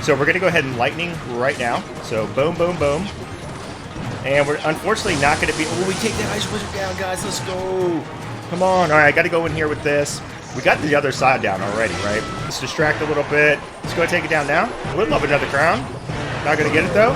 So we're going to go ahead and lightning right now. So boom, boom, boom. And we're unfortunately not going to be... Oh, we take that Ice Wizard down, guys. Let's go. Come on. All right, I got to go in here with this. We got the other side down already, right? Let's distract a little bit. Let's go and take it down now. Would love another crown. Not going to get it, though.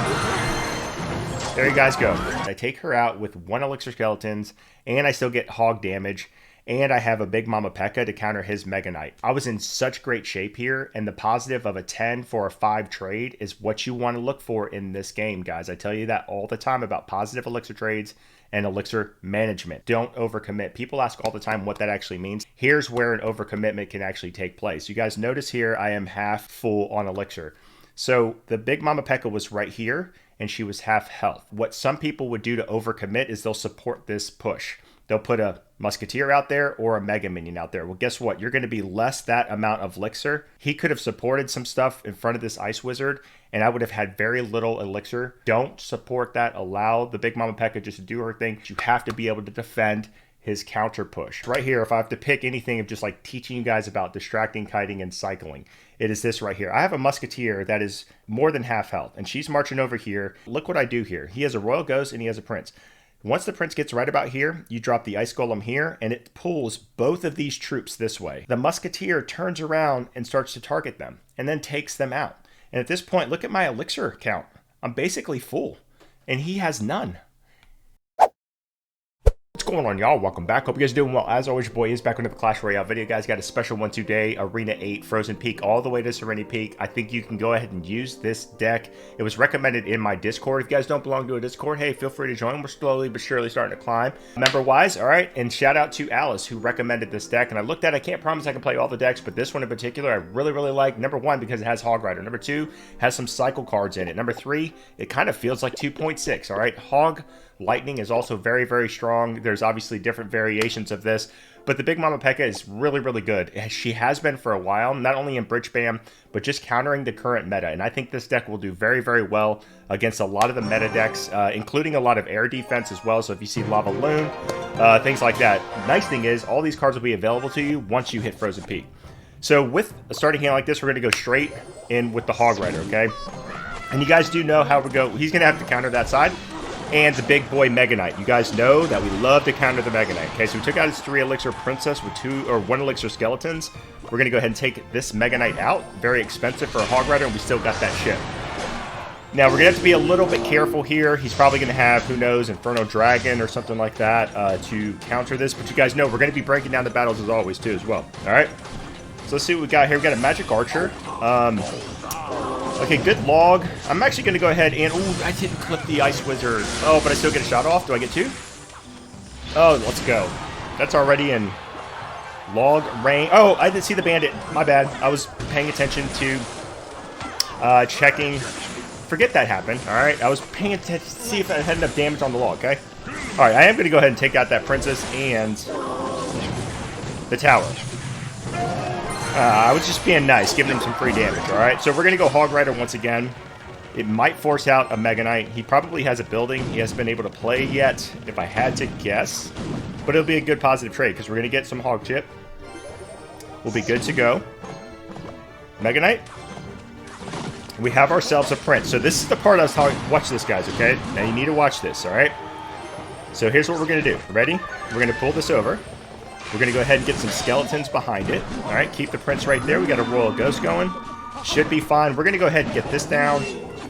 There you guys go. I take her out with 1 elixir skeletons, and I still get hog damage. And I have a Big Mama P.E.K.K.A. to counter his Mega Knight. I was in such great shape here, and the positive of a 10 for a 5 trade is what you want to look for in this game, guys. I tell you that all the time about positive elixir trades and elixir management. Don't overcommit. People ask all the time what that actually means. Here's where an overcommitment can actually take place. You guys notice here I am half full on elixir. So the Big Mama P.E.K.K.A. was right here, and she was half health. What some people would do to overcommit is they'll support this push. They'll put a Musketeer out there or a Mega Minion out there. Well, guess what? You're going to be less that amount of elixir. He could have supported some stuff in front of this Ice Wizard, and I would have had very little elixir. Don't support that. Allow the Big Mama P.E.K.K.A. just to do her thing. You have to be able to defend his counter push. Right here, if I have to pick anything of just like teaching you guys about distracting, kiting, and cycling, it is this right here. I have a Musketeer that is more than half health, and she's marching over here. Look what I do here. He has a Royal Ghost and he has a Prince. Once the Prince gets right about here, you drop the Ice Golem here, and it pulls both of these troops this way. The Musketeer turns around and starts to target them, and then takes them out. And at this point, look at my elixir count. I'm basically full, and he has none. What's going on, y'all? Welcome back. Hope you guys are doing well. As always, your boy is back with another Clash Royale video. Guys, got a special one today. Arena 8, Frozen Peak, all the way to Serenity Peak. I think you can go ahead and use this deck. It was recommended in my Discord. If you guys don't belong to a Discord, hey, feel free to join. We're slowly but surely starting to climb. Member-wise, all right? And shout out to Alice, who recommended this deck. And I looked at it. I can't promise I can play all the decks, but this one in particular, I really, really like. Number 1, because it has Hog Rider. Number 2, has some cycle cards in it. Number 3, it kind of feels like 2.6, all right? Hog Lightning is also very, very strong. There's obviously different variations of this, but the Big Mama P.E.K.K.A. is really, really good. She has been for a while, not only in Bridge Bam, but just countering the current meta. And I think this deck will do very, very well against a lot of the meta decks, including a lot of air defense as well. So if you see Lava Loon, things like that. Nice thing is, all these cards will be available to you once you hit Frozen Peak. So with a starting hand like this, we're going to go straight in with the Hog Rider, okay? And you guys do know how we go. He's going to have to counter that side. And the big boy Mega Knight. You guys know that we love to counter the Mega Knight. Okay, so we took out his 3 elixir princess with 1 elixir skeletons. We're going to go ahead and take this Mega Knight out. Very expensive for a Hog Rider, and we still got that ship. Now, we're going to have to be a little bit careful here. He's probably going to have, who knows, Inferno Dragon or something like that to counter this. But you guys know we're going to be breaking down the battles as always, too, as well. All right? So let's see what we got here. We got a Magic Archer. Okay, good log. I'm actually going to go ahead and... Ooh, I didn't clip the Ice Wizard. Oh, but I still get a shot off. Do I get 2? Oh, let's go. That's already in log range. Oh, I didn't see the bandit. My bad. I was paying attention to checking. Forget that happened, all right? I was paying attention to see if I had enough damage on the log, okay? All right, I am going to go ahead and take out that princess and the tower. I was just being nice, giving him some free damage, alright? So we're going to go Hog Rider once again. It might force out a Mega Knight. He probably has a building he hasn't been able to play yet, if I had to guess. But it'll be a good positive trade, because we're going to get some Hog Chip. We'll be good to go. Mega Knight. We have ourselves a Prince. So this is the part I was talking... Watch this, guys, okay? Now you need to watch this, alright? So here's what we're going to do. Ready? We're going to pull this over. We're going to go ahead and get some skeletons behind it. All right, keep the Prince right there. We got a Royal Ghost going. Should be fine. We're going to go ahead and get this down.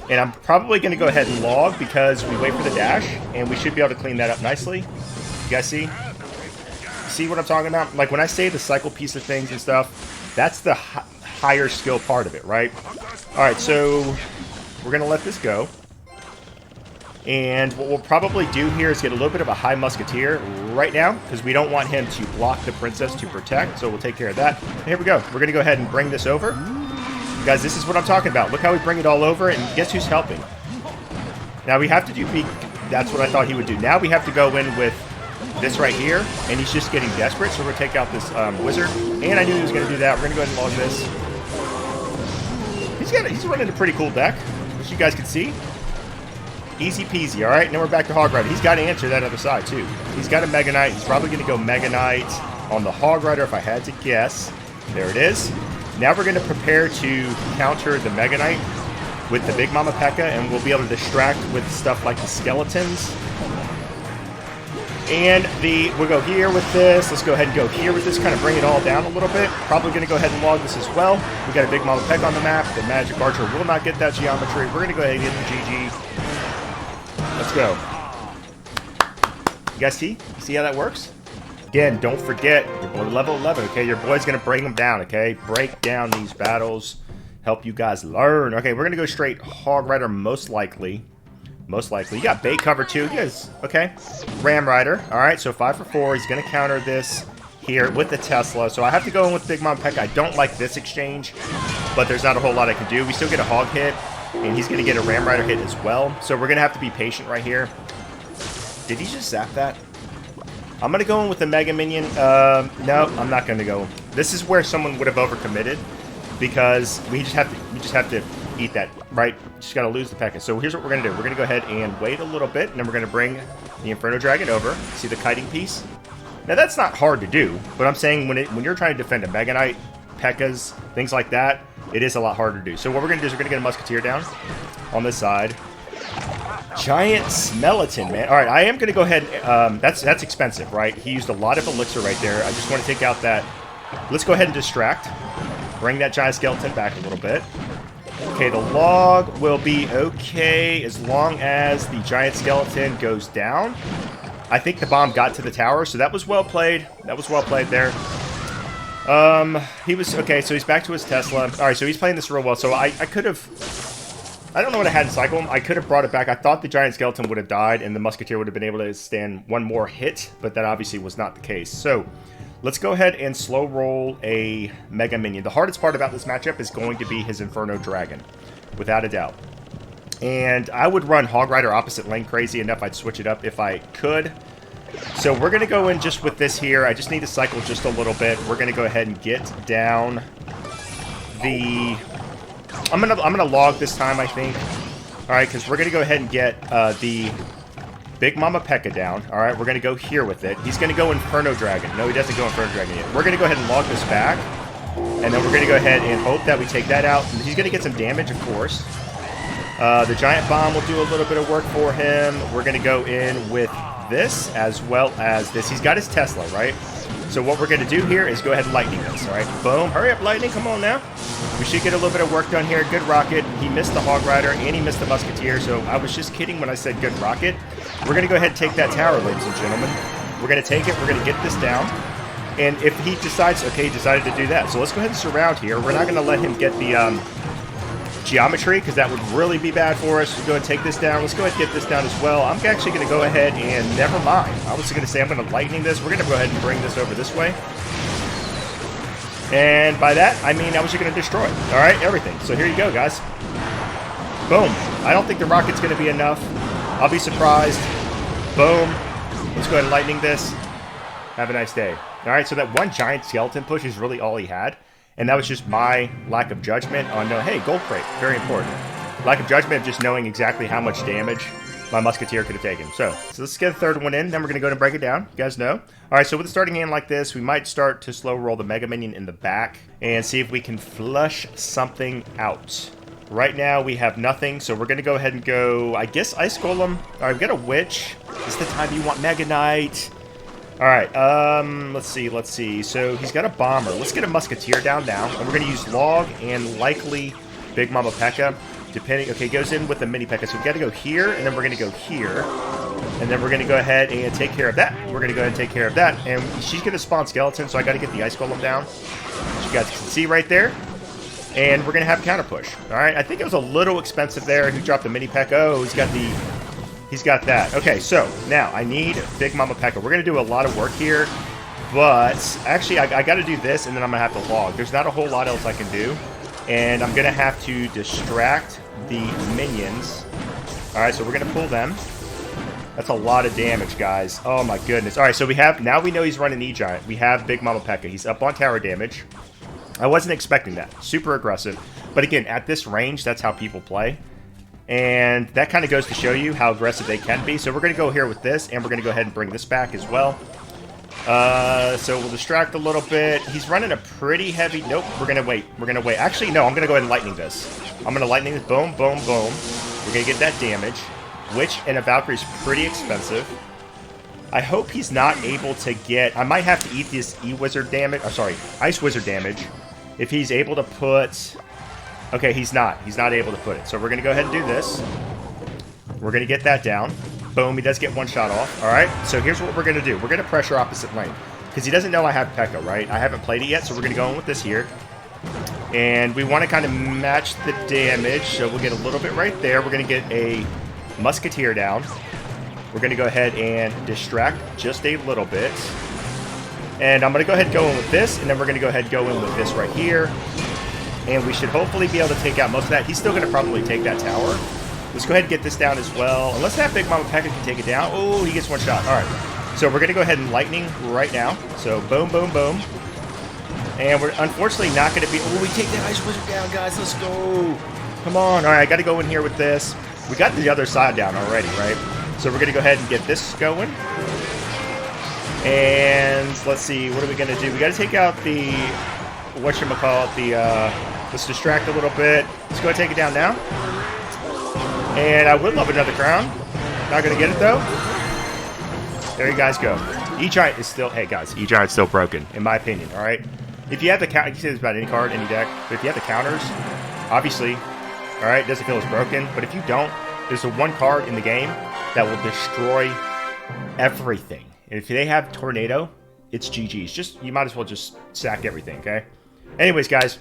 And I'm probably going to go ahead and log because we wait for the dash. And we should be able to clean that up nicely. You guys see? See what I'm talking about? Like when I say the cycle piece of things and stuff, that's the higher skill part of it, right? All right, so we're going to let this go. And what we'll probably do here is get a little bit of a high Musketeer right now, because we don't want him to block the princess to protect, so we'll take care of that. And here we go. We're going to go ahead and bring this over. Guys, this is what I'm talking about. Look how we bring it all over, and guess who's helping? Now we have to do peak. That's what I thought he would do. Now we have to go in with this right here, and he's just getting desperate, so we're going to take out this wizard. And I knew he was going to do that. We're going to go ahead and log this. He's running a pretty cool deck, which you guys can see. Easy peasy, all right? Now we're back to Hog Rider. He's got to answer that other side, too. He's got a Mega Knight. He's probably going to go Mega Knight on the Hog Rider if I had to guess. There it is. Now we're going to prepare to counter the Mega Knight. with the Big Mama P.E.K.K.A, and we'll be able to distract with stuff like the skeletons. And we'll go here with this. Let's go ahead and go here with this, kind of bring it all down a little bit. Probably going to go ahead and log this as well. We got a Big Mama P.E.K.K.A on the map. The Magic Archer will not get that geometry. We're going to go ahead and get the GG. Let's go. You guys see? See how that works? Again, don't forget, you're below level 11, okay? Your boy's going to bring them down, okay? Break down these battles. Help you guys learn. Okay, we're going to go straight Hog Rider most likely. Most likely. You got bait cover too. Yes. Okay. Ram Rider. Alright, so 5 for 4. He's going to counter this here with the Tesla. So I have to go in with Big Mom P.E.K.K.A. I don't like this exchange, but there's not a whole lot I can do. We still get a Hog hit, and he's going to get a Ram Rider hit as well. So we're going to have to be patient right here. Did he just zap that? I'm going to go in with the Mega Minion. No, I'm not going to go. This is where someone would have overcommitted, because we just have to eat that, right? Just got to lose the P.E.K.K.A. So here's what we're going to do. We're going to go ahead and wait a little bit, and then we're going to bring the Inferno Dragon over. See the kiting piece? Now, that's not hard to do, but I'm saying when you're trying to defend a Mega Knight, P.E.K.K.A.s, things like that, it is a lot harder to do. So what we're going to do is we're going to get a Musketeer down on this side. Giant Skeleton, man. All right, I am going to go ahead. That's expensive, right? He used a lot of elixir right there. I just want to take out that. Let's go ahead and distract. Bring that Giant Skeleton back a little bit. Okay, the log will be okay as long as the Giant Skeleton goes down. I think the bomb got to the tower, so that was well played. That was well played there. He was okay, so he's back to his Tesla. All right, so he's playing this real well. So I could have. I don't know what I had to cycle him. I could have brought it back. I thought the Giant Skeleton would have died and the Musketeer would have been able to stand one more hit, but that obviously was not the case. So let's go ahead and slow roll a Mega Minion. The hardest part about this matchup is going to be his Inferno Dragon, without a doubt. And I would run Hog Rider opposite lane crazy enough. I'd switch it up if I could. So we're going to go in just with this here. I just need to cycle just a little bit. We're going to go ahead and get down the... I'm gonna log this time, I think. All right, because we're gonna go ahead and get the Big Mama P.E.K.K.A down. All right, we're gonna go here with it. He's gonna go Inferno Dragon. No, he doesn't go Inferno Dragon yet. We're gonna go ahead and log this back, and then we're gonna go ahead and hope that we take that out. He's gonna get some damage, of course. The Giant Bomb will do a little bit of work for him. We're gonna go in with this as well as this. He's got his Tesla, right? So what we're going to do here is go ahead and lightning this, all right? Boom. Hurry up, lightning. Come on now. We should get a little bit of work done here. Good rocket. He missed the Hog Rider, and he missed the Musketeer, so I was just kidding when I said good rocket. We're going to go ahead and take that tower, ladies and gentlemen. We're going to take it. We're going to get this down. And if he decides, okay, he decided to do that. So let's go ahead and surround here. We're not going to let him get the geometry, because that would really be bad for us. We'll go ahead and take this down. Let's go ahead and get this down as well. I'm actually going to go ahead and never mind. I was going to say I'm going to lightning this. We're going to go ahead and bring this over this way. And by that, I mean I was just going to destroy it. All right, everything. So here you go, guys. Boom. I don't think the rocket's going to be enough. I'll be surprised. Boom. Let's go ahead and lightning this. Have a nice day. All right, so that one Giant Skeleton push is really all he had. And that was just my lack of judgment on, hey, gold crate, very important. Lack of judgment of just knowing exactly how much damage my Musketeer could have taken. So let's get a third one in, then we're going to go ahead and break it down. You guys know. All right, so with a starting hand like this, we might start to slow roll the Mega Minion in the back and see if we can flush something out. Right now, we have nothing, so we're going to go ahead and go, I guess, Ice Golem. All right, we've got a Witch. This is the time you want Mega Knight. All right, let's see. So he's got a Bomber. Let's get a Musketeer down now. And we're going to use Log and likely Big Mama P.E.K.K.A. Depending, okay, goes in with the Mini P.E.K.K.A. So we've got to go here, and then we're going to go here. And then we're going to go ahead and take care of that. We're going to go ahead and take care of that. And she's going to spawn Skeleton, so I got to get the Ice Golem down. As you guys can see right there. And we're going to have Counter Push. All right, I think it was a little expensive there. Who dropped the Mini P.E.K.K.A.? Oh, he's got that. Okay, so now I need Big Mama P.E.K.K.A. We're going to do a lot of work here, but actually I got to do this, and then I'm going to have to log. There's not a whole lot else I can do, and I'm going to have to distract the minions. All right, so we're going to pull them. That's a lot of damage, guys. Oh, my goodness. All right, so now we know he's running E-Giant. We have Big Mama P.E.K.K.A. He's up on tower damage. I wasn't expecting that. Super aggressive. But again, at this range, that's how people play. And that kind of goes to show you how aggressive they can be. So we're going to go here with this, and we're going to go ahead and bring this back as well. So we'll distract a little bit. He's running a pretty heavy... Nope, we're going to wait. We're going to wait. Actually, no, I'm going to go ahead and lightning this. I'm going to lightning this. Boom, boom, boom. We're going to get that damage, which in a Valkyrie is pretty expensive. I hope he's not able to get... I might have to eat this E-Wizard damage. Oh, sorry, Ice Wizard damage. If he's able to put... Okay, he's not. He's not able to put it. So we're going to go ahead and do this. We're going to get that down. Boom, he does get one shot off. All right, so here's what we're going to do. We're going to pressure opposite lane. Because he doesn't know I have P.E.K.K.A, right? I haven't played it yet, so we're going to go in with this here. And we want to kind of match the damage. So we'll get a little bit right there. We're going to get a Musketeer down. We're going to go ahead and distract just a little bit. And I'm going to go ahead and go in with this. And then we're going to go ahead and go in with this right here. And we should hopefully be able to take out most of that. He's still going to probably take that tower. Let's go ahead and get this down as well. Unless that Big Mama P.E.K.K.A can take it down. Oh, he gets one shot. All right. So we're going to go ahead and lightning right now. So boom, boom, boom. And we're unfortunately not going to be... Oh, we take that Ice Wizard down, guys. Let's go. Come on. All right, I got to go in here with this. We got the other side down already, right? So we're going to go ahead and get this going. And let's see. What are we going to do? We got to take out the... Whatchamacallit? Let's distract a little bit. Let's go ahead and take it down now. And I would love another crown. Not going to get it, though. There you guys go. E-Giant is still... Hey, guys. E-Giant's still broken, in my opinion, all right? If you have the... You can say this about any card, any deck. But if you have the counters, obviously, all right, it doesn't feel as broken. But if you don't, there's the one card in the game that will destroy everything. And if they have Tornado, it's GG's. Just... You might as well just sack everything, okay? Anyways, guys,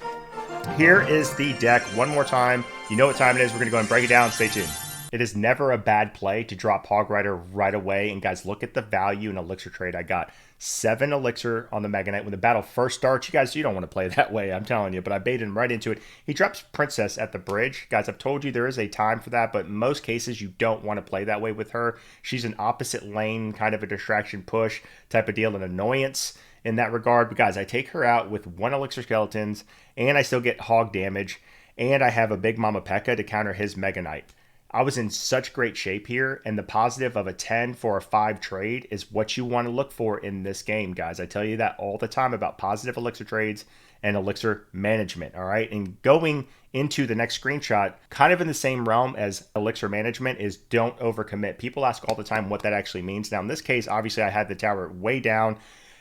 here is the deck one more time. You know what time it is. We're going to go and break it down. Stay tuned. It is never a bad play to drop Hog Rider right away. And guys, look at the value in Elixir trade. I got 7 Elixir on the Mega Knight. When the battle first starts, you guys, you don't want to play that way, I'm telling you. But I baited him right into it. He drops Princess at the bridge. Guys, I've told you there is a time for that. But in most cases, you don't want to play that way with her. She's an opposite lane, kind of a distraction push type of deal, an annoyance in that regard. But guys, I take her out with 1 Elixir Skeletons. And I still get Hog damage. And I have a Big Mama P.E.K.K.A to counter his Mega Knight. I was in such great shape here, and the positive of a 10 for a 5 trade is what you want to look for in this game, guys. I tell you that all the time about positive Elixir trades and Elixir management, all right? And going into the next screenshot, kind of in the same realm as Elixir management, is don't overcommit. People ask all the time what that actually means. Now, in this case, obviously, I had the tower way down.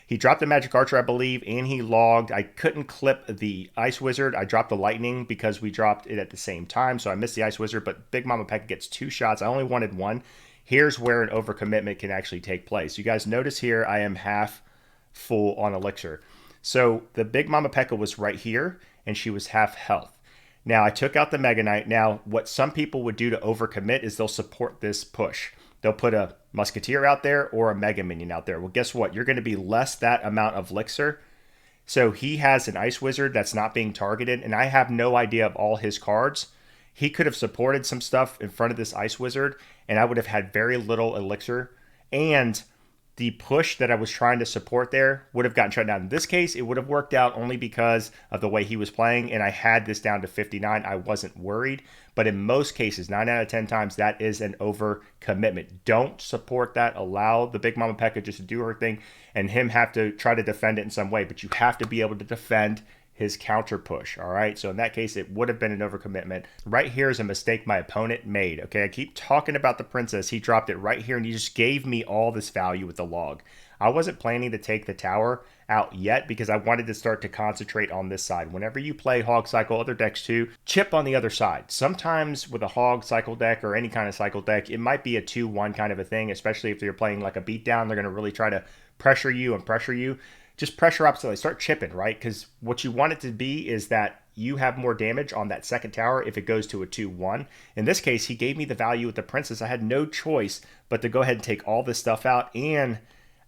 He dropped the Magic Archer, I believe, and he logged. I couldn't clip the Ice Wizard. I dropped the Lightning because we dropped it at the same time, so I missed the Ice Wizard, but Big Mama P.E.K.K.A gets 2 shots. I only wanted 1. Here's where an overcommitment can actually take place. You guys notice here I am half full on Elixir. So the Big Mama P.E.K.K.A was right here, and she was half health. Now, I took out the Mega Knight. Now, what some people would do to overcommit is they'll support this push. They'll put a Musketeer out there or a Mega Minion out there. Well, guess what? You're going to be less that amount of Elixir. So he has an Ice Wizard that's not being targeted, and I have no idea of all his cards. He could have supported some stuff in front of this Ice Wizard, and I would have had very little Elixir. And the push that I was trying to support there would have gotten shut down. In this case, it would have worked out only because of the way he was playing, and I had this down to 59. I wasn't worried. But in most cases, 9 out of 10 times, that is an overcommitment. Don't support that. Allow the Big Mama P.E.K.K.A just to do her thing and him have to try to defend it in some way. But you have to be able to defend his counter push, all right? So in that case, it would have been an overcommitment. Right here is a mistake my opponent made, okay? I keep talking about the Princess. He dropped it right here, and he just gave me all this value with the log. I wasn't planning to take the tower out yet because I wanted to start to concentrate on this side. Whenever you play Hog Cycle, other decks too, chip on the other side. Sometimes with a Hog Cycle deck or any kind of Cycle deck, it might be a 2-1 kind of a thing, especially if you're playing like a beatdown. They're going to really try to pressure you. Just pressure up so they start chipping, right? Because what you want it to be is that you have more damage on that second tower if it goes to a 2-1. In this case, he gave me the value with the Princess. I had no choice but to go ahead and take all this stuff out and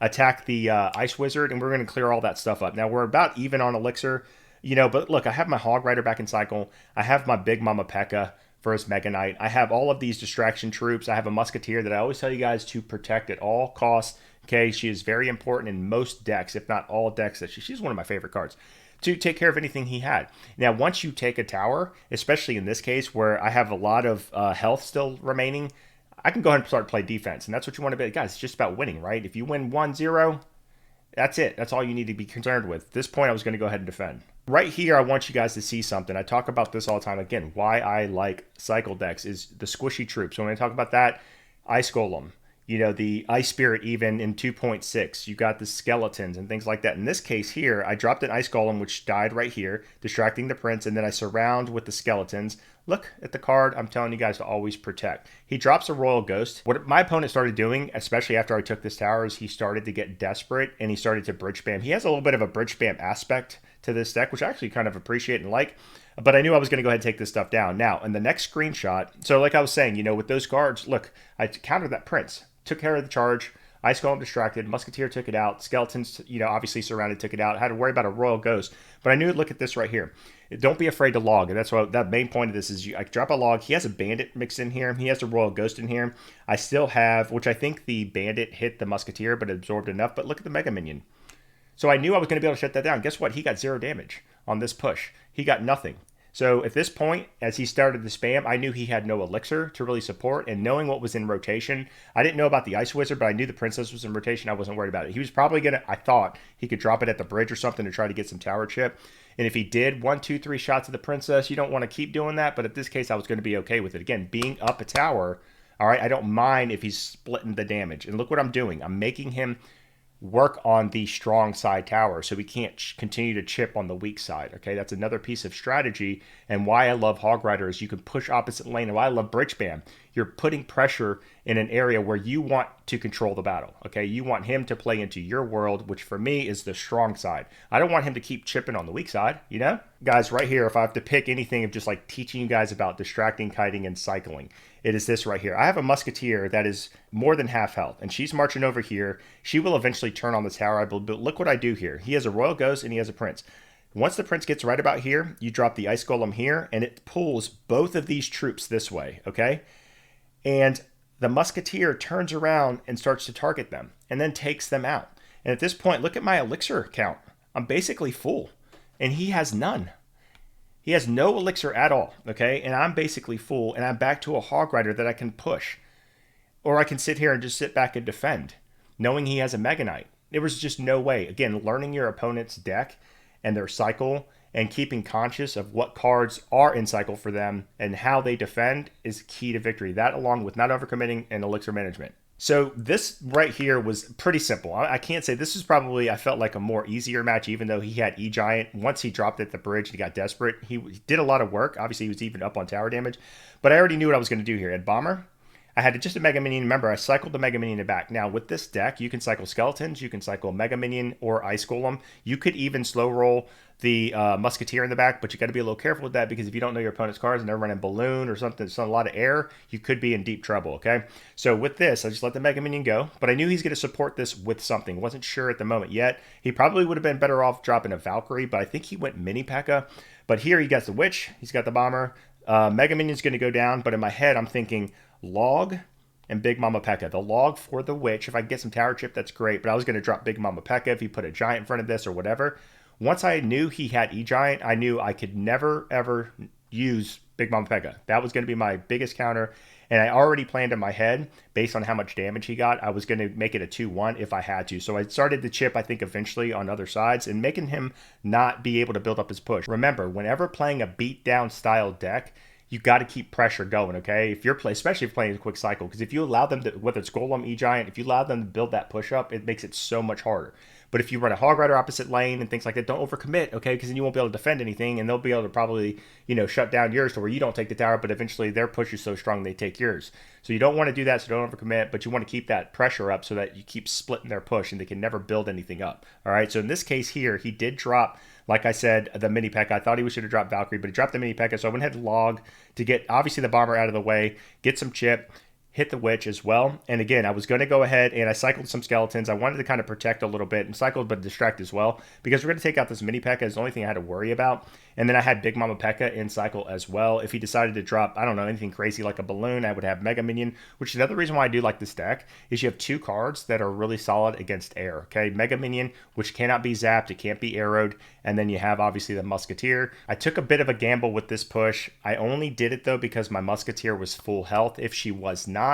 attack the Ice Wizard, and we're going to clear all that stuff up. Now, we're about even on Elixir, you know, but look, I have my Hog Rider back in cycle. I have my Big Mama P.E.K.K.A for his Mega Knight. I have all of these distraction troops. I have a Musketeer that I always tell you guys to protect at all costs. Okay, she is very important in most decks, if not all decks. She's one of my favorite cards to take care of anything he had. Now, once you take a tower, especially in this case where I have a lot of health still remaining, I can go ahead and start to play defense, and that's what you want to be. Guys, it's just about winning, right? If you win 1-0, that's it. That's all you need to be concerned with. At this point, I was going to go ahead and defend. Right here, I want you guys to see something. I talk about this all the time. Again, why I like cycle decks is the squishy troops. So when I talk about that, Ice Golem, you know, the Ice Spirit even in 2.6, you got the skeletons and things like that. In this case here, I dropped an Ice Golem, which died right here, distracting the prince, and then I surround with the skeletons. Look at the card I'm telling you guys to always protect. He drops a Royal Ghost. What my opponent started doing, especially after I took this tower, is he started to get desperate and he started to bridge spam. He has a little bit of a bridge spam aspect to this deck, which I actually kind of appreciate and like. But I knew I was going to go ahead and take this stuff down. Now, in the next screenshot, so like I was saying, you know, with those cards, look, I countered that prince, took care of the charge. Ice Golem distracted, Musketeer took it out, Skeletons, you know, obviously surrounded, took it out. I had to worry about a Royal Ghost, but I knew, look at this right here. Don't be afraid to log, and that's what that main point of this is. I drop a log. He has a Bandit mixed in here. He has a Royal Ghost in here. I still have, which I think the Bandit hit the Musketeer, but absorbed enough. But look at the Mega Minion. So I knew I was going to be able to shut that down. Guess what? He got 0 damage on this push. He got nothing. So at this point, as he started to spam, I knew he had no elixir to really support. And knowing what was in rotation, I didn't know about the Ice Wizard, but I knew the Princess was in rotation. I wasn't worried about it. He was probably going to, I thought, he could drop it at the bridge or something to try to get some tower chip. And if he did 1, 2, 3 shots at the Princess, you don't want to keep doing that. But in this case, I was going to be okay with it. Again, being up a tower, all right, I don't mind if he's splitting the damage. And look what I'm doing. I'm making him work on the strong side tower so we can't continue to chip on the weak side. Okay, that's another piece of strategy, and why I love Hog Rider is you can push opposite lane, and why I love Bridge Bam. You're putting pressure in an area where you want to control the battle. Okay, you want him to play into your world, which for me is the strong side. I don't want him to keep chipping on the weak side, you know? Guys, right here, if I have to pick anything of just like teaching you guys about distracting, kiting, and cycling, it is this right here. I have a Musketeer that is more than half health, and she's marching over here. She will eventually turn on the tower, I believe, but look what I do here. He has a Royal Ghost and he has a Prince. Once the Prince gets right about here, you drop the Ice Golem here, and it pulls both of these troops this way, okay? And the Musketeer turns around and starts to target them, and then takes them out. And at this point, look at my elixir count. I'm basically full, and he has none. He has no elixir at all, okay? And I'm basically full, and I'm back to a Hog Rider that I can push. Or I can sit here and just sit back and defend, knowing he has a Mega Knight. There was just no way. Again, learning your opponent's deck and their cycle and keeping conscious of what cards are in cycle for them and how they defend is key to victory. That along with not overcommitting and elixir management. So this right here was pretty simple. I can't say this is probably, I felt like a more easier match, even though he had E-Giant. Once he dropped at the bridge, he got desperate. He did a lot of work. Obviously, he was even up on tower damage. But I already knew what I was going to do here. At Bomber, I had just a Mega Minion. Remember, I cycled the Mega Minion back. Now, with this deck, you can cycle Skeletons, you can cycle Mega Minion or Ice Golem. You could even slow roll the Musketeer in the back, but you got to be a little careful with that because if you don't know your opponent's cards and they're running Balloon or something, it's a lot of air, you could be in deep trouble, okay? So with this, I just let the Mega Minion go, but I knew he's going to support this with something. Wasn't sure at the moment yet. He probably would have been better off dropping a Valkyrie, but I think he went Mini P.E.K.K.A. But here he got the Witch, he's got the Bomber. Mega Minion's going to go down, but in my head, I'm thinking Log and Big Mama P.E.K.K.A. The Log for the Witch. If I get some tower chip, that's great, but I was going to drop Big Mama P.E.K.K.A. if he put a Giant in front of this or whatever. Once I knew he had E-Giant, I knew I could never, ever use Big Mama P.E.K.K.A. That was going to be my biggest counter, and I already planned in my head, based on how much damage he got, I was going to make it a 2-1 if I had to. So I started to chip, I think, eventually on other sides, and making him not be able to build up his push. Remember, whenever playing a beatdown style deck, you got to keep pressure going, okay? If you're especially if you're playing a quick cycle, because if you allow them to, whether it's Golem, E-Giant, if you allow them to build that push up, it makes it so much harder. But if you run a Hog Rider opposite lane and things like that, don't overcommit, okay? Because then you won't be able to defend anything, and they'll be able to probably, you know, shut down yours to where you don't take the tower, but eventually their push is so strong they take yours. So you don't want to do that, so don't overcommit, but you want to keep that pressure up so that you keep splitting their push and they can never build anything up, all right? So in this case here, he did drop, like I said, the Mini P.E.K.K.A. I thought he should have dropped Valkyrie, but he dropped the Mini P.E.K.K.A., so I went ahead and log to get, obviously, the Bomber out of the way, get some chip, hit the Witch as well. And again, I was going to go ahead and I cycled some Skeletons. I wanted to kind of protect a little bit and cycled but distract as well because we're going to take out this Mini P.E.K.K.A. is the only thing I had to worry about. And then I had Big Mama P.E.K.K.A. in cycle as well. If he decided to drop, I don't know, anything crazy like a Balloon, I would have Mega Minion, which is another reason why I do like this deck is you have two cards that are really solid against air, okay? Mega Minion, which cannot be zapped, it can't be arrowed, and then you have obviously the Musketeer. I took a bit of a gamble with this push. I only did it though because my Musketeer was full health. If she was not,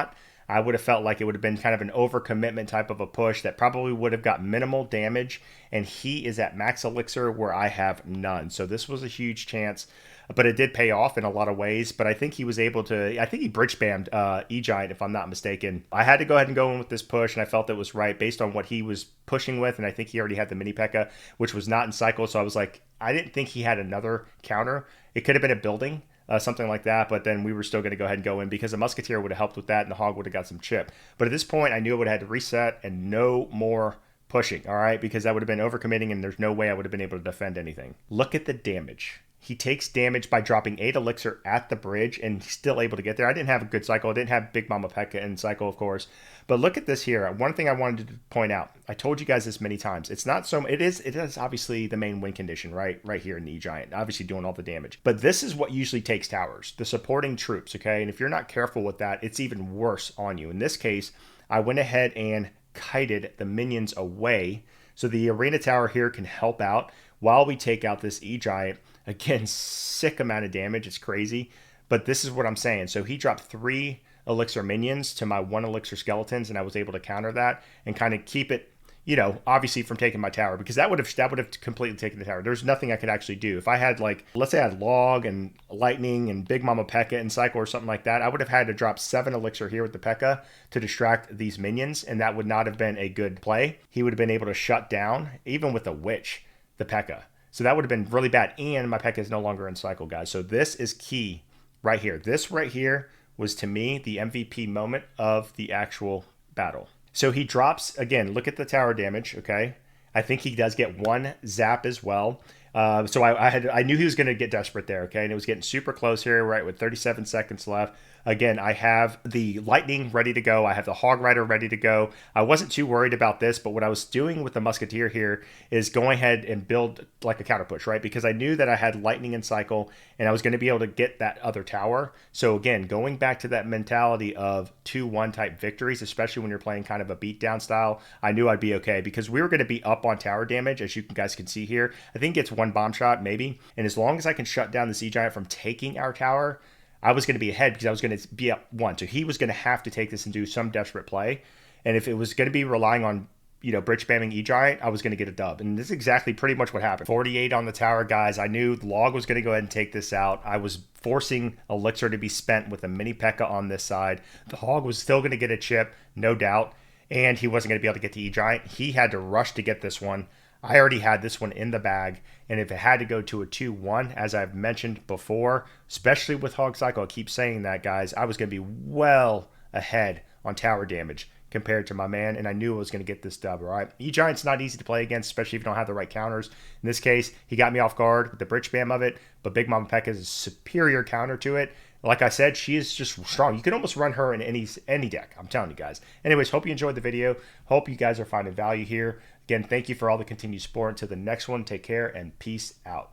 I would have felt like it would have been kind of an overcommitment type of a push that probably would have got minimal damage, and he is at max elixir where I have none. So this was a huge chance, but it did pay off in a lot of ways. But I think he was able to, I think he bridge spammed E-Giant, if I'm not mistaken. I had to go ahead and go in with this push, and I felt it was right based on what he was pushing with, and I think he already had the mini P.E.K.K.A, which was not in cycle, so I was like, I didn't think he had another counter. It could have been a building, something like that, but then we were still going to go ahead and go in because a Musketeer would have helped with that, and the Hog would have got some chip. But at this point, I knew I would have had to reset and no more pushing, all right, because that would have been overcommitting, and there's no way I would have been able to defend anything. Look at the damage. He takes damage by dropping 8 elixir at the bridge, and he's still able to get there. I didn't have a good cycle. I didn't have Big Mama P.E.K.K.A in cycle, of course. But look at this here. One thing I wanted to point out. I told you guys this many times. It's not so. It is obviously the main win condition, right here in the E-Giant. Obviously doing all the damage. But this is what usually takes towers. The supporting troops, okay? And if you're not careful with that, it's even worse on you. In this case, I went ahead and kited the minions away. So the arena tower here can help out while we take out this E-Giant. Again, sick amount of damage. It's crazy. But this is what I'm saying. So he dropped 3 elixir minions to my 1 elixir skeletons, and I was able to counter that and kind of keep it, you know, obviously from taking my tower, because that would have completely taken the tower. There's nothing I could actually do. If I had, like, let's say I had Log and Lightning and Big Mama P.E.K.K.A in cycle or something like that, I would have had to drop 7 elixir here with the P.E.K.K.A to distract these minions, and that would not have been a good play. He would have been able to shut down, even with a Witch, the P.E.K.K.A. So that would have been really bad, and my P.E.K.K.A is no longer in cycle, guys. So this is key right here. This right here was, to me, the MVP moment of the actual battle. So he drops, again, look at the tower damage, okay? I think he does get 1 zap as well. So I knew he was going to get desperate there, okay? And it was getting super close here, right, with 37 seconds left. Again, I have the Lightning ready to go. I have the Hog Rider ready to go. I wasn't too worried about this, but what I was doing with the Musketeer here is going ahead and build like a counter push, right? Because I knew that I had Lightning in cycle, and I was going to be able to get that other tower. So again, going back to that mentality of 2-1 type victories, especially when you're playing kind of a beatdown style, I knew I'd be okay because we were going to be up on tower damage, as you guys can see here. I think it's 1 bomb shot, maybe. And as long as I can shut down the E-Giant from taking our tower, I was going to be ahead because I was going to be up 1. So he was going to have to take this and do some desperate play. And if it was going to be relying on, you know, bridge spamming E-Giant, I was going to get a dub. And this is exactly pretty much what happened. 48 on the tower, guys. I knew Log was going to go ahead and take this out. I was forcing elixir to be spent with a mini P.E.K.K.A on this side. The Hog was still going to get a chip, no doubt. And he wasn't going to be able to get the E-Giant. He had to rush to get this one. I already had this one in the bag, and if it had to go to a 2-1, as I've mentioned before, especially with Hog Cycle, I keep saying that, guys, I was going to be well ahead on tower damage compared to my man, and I knew I was going to get this dub, all right? E-Giant's not easy to play against, especially if you don't have the right counters. In this case, he got me off guard with the bridge spam of it, but Big Mama P.E.K.K.A is a superior counter to it. Like I said, she is just strong. You can almost run her in any deck. I'm telling you guys. Anyways, hope you enjoyed the video. Hope you guys are finding value here. Again, thank you for all the continued support. Until the next one, take care and peace out.